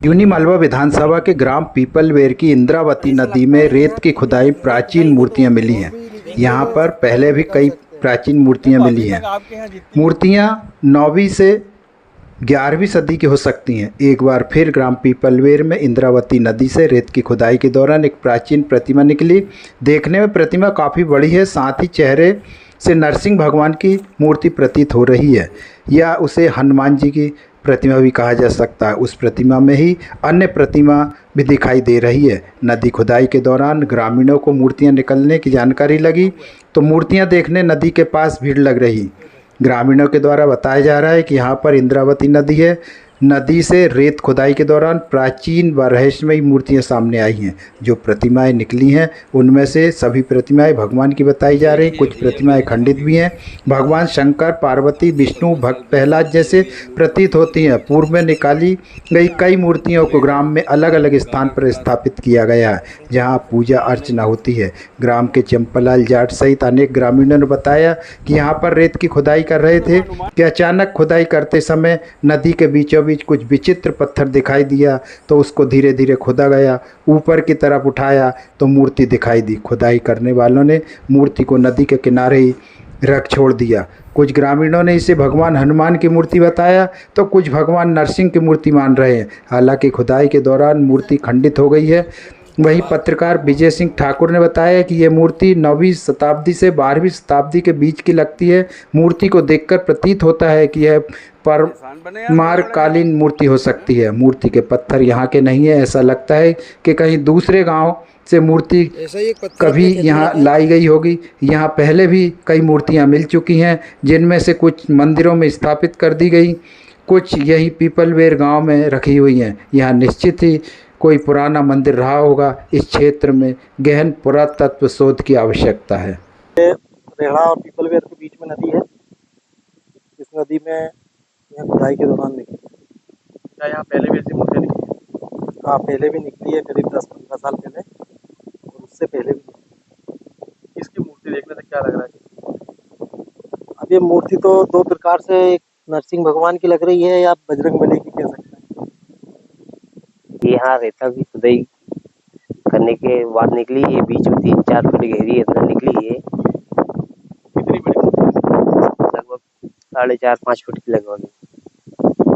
Uni Malwa विधानसभा के ग्राम पीपलवेर की इंद्रावती नदी में रेत की खुदाई प्राचीन मूर्तियां मिली हैं। यहाँ पर पहले भी कई प्राचीन मूर्तियां मिली हैं। मूर्तियां 9वीं से 11वीं सदी की हो सकती हैं। एक बार फिर ग्राम पीपलवेर में इंद्रावती नदी से रेत की खुदाई के दौरान एक प्राचीन प्रतिमा निकली। देखने में प्रतिमा काफ़ी बड़ी है, साथ ही चेहरे से नरसिंह भगवान की मूर्ति प्रतीत हो रही है, या उसे हनुमान जी की प्रतिमा भी कहा जा सकता है। उस प्रतिमा में ही अन्य प्रतिमा भी दिखाई दे रही है। नदी खुदाई के दौरान ग्रामीणों को मूर्तियां निकलने की जानकारी लगी तो मूर्तियां देखने नदी के पास भीड़ लग रही। ग्रामीणों के द्वारा बताया जा रहा है कि यहाँ पर इंद्रावती नदी है। नदी से रेत खुदाई के दौरान प्राचीन व रहस्यमयी मूर्तियां सामने आई हैं। जो प्रतिमाएं निकली हैं उनमें से सभी प्रतिमाएं भगवान की बताई जा रही। कुछ प्रतिमाएं खंडित भी हैं। भगवान शंकर, पार्वती, विष्णु, भक्त प्रहलाद जैसे प्रतीत होती हैं। पूर्व में निकाली गई कई मूर्तियों को ग्राम में अलग अलग स्थान पर स्थापित किया गया है, जहाँ पूजा अर्चना होती है। ग्राम के चंपालाल जाट सहित अनेक ग्रामीणों ने बताया कि यहाँ पर रेत की खुदाई कर रहे थे कि अचानक खुदाई करते समय नदी के बीचों बीच कुछ विचित्र पत्थर दिखाई दिया, तो उसको धीरे धीरे खोदा गया। ऊपर की तरफ उठाया तो मूर्ति दिखाई दी। खुदाई करने वालों ने मूर्ति को नदी के किनारे ही रख छोड़ दिया। कुछ ग्रामीणों ने इसे भगवान हनुमान की मूर्ति बताया तो कुछ भगवान नरसिंह की मूर्ति मान रहे हैं। हालांकि खुदाई के दौरान मूर्ति खंडित हो गई है। वहीं पत्रकार विजय सिंह ठाकुर ने बताया कि यह मूर्ति 9वीं शताब्दी से 12वीं शताब्दी के बीच की लगती है। मूर्ति को देखकर प्रतीत होता है कि यह परमारकालीन मूर्ति हो सकती है। मूर्ति के पत्थर यहाँ के नहीं है। ऐसा लगता है कि कहीं दूसरे गांव से मूर्ति कभी यहाँ लाई गई होगी। यहाँ पहले भी कई मूर्तियाँ मिल चुकी हैं, जिनमें से कुछ मंदिरों में स्थापित कर दी गई, कुछ यही पीपलवेर गांव में रखी हुई हैं। यहाँ निश्चित ही कोई पुराना मंदिर रहा होगा। इस क्षेत्र में गहन पुरातत्व शोध की आवश्यकता है। रेहड़ा और पीपलवेर के बीच में नदी है। इस नदी में यहाँ खुदाई के दौरान निकली। क्या यहाँ पहले भी ऐसी मूर्ति निकली है? हाँ, पहले भी निकली है, करीब 10-15 साल पहले, और उससे पहले भी। इसकी मूर्ति देखने से क्या लग रहा है? अब ये मूर्ति तो दो प्रकार से, एक नरसिंह भगवान की लग रही है या बजरंगबली की कह सकते हैं। यहाँ रेता की खुदाई करने के बाद निकली। ये बीच में 3-4 फुट गहरी अंदर निकली है। कितनी बड़ी मूर्ति है? लगभग 4.5-5 फुट की लगभग।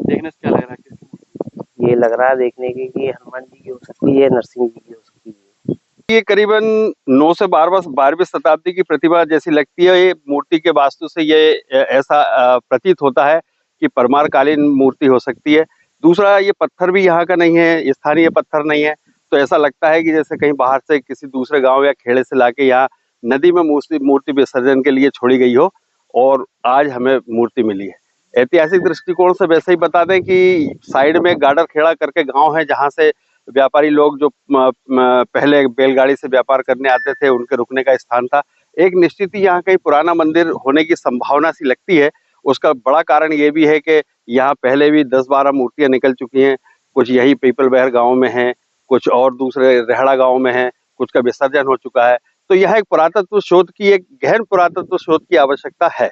देखने से क्या लग रहा है? किसकी मूर्ति? ये लग रहा है देखने के कि हनुमान जी की हो सकती है, नरसिंह जी की हो सकती है। ये करीबन 9 से 12वीं शताब्दी की प्रतिभा जैसी लगती है। ये मूर्ति के वास्तु से ये ऐसा प्रतीत होता है कि परमारकालीन मूर्ति हो सकती है। दूसरा, ये पत्थर भी यहाँ का नहीं है, स्थानीय पत्थर नहीं है, तो ऐसा लगता है कि जैसे कहीं बाहर से किसी दूसरे गांव या खेड़े से लाके यहाँ नदी में मूर्ति विसर्जन के लिए छोड़ी गई हो और आज हमें मूर्ति मिली है। ऐतिहासिक दृष्टिकोण से वैसे ही बता दें कि साइड में गाडर खेड़ा करके गांव है, जहाँ से व्यापारी लोग जो पहले बैलगाड़ी से व्यापार करने आते थे, उनके रुकने का स्थान था। एक निश्चित ही यहाँ कहीं पुराना मंदिर होने की संभावना सी लगती है। उसका बड़ा कारण ये भी है कि यहाँ पहले भी 10-12 मूर्तियां निकल चुकी हैं। कुछ यही पीपलवेर गांव में हैं, कुछ और दूसरे रेहड़ा गांव में हैं, कुछ का विसर्जन हो चुका है। तो यह एक पुरातत्व शोध की, एक गहन पुरातत्व शोध की आवश्यकता है।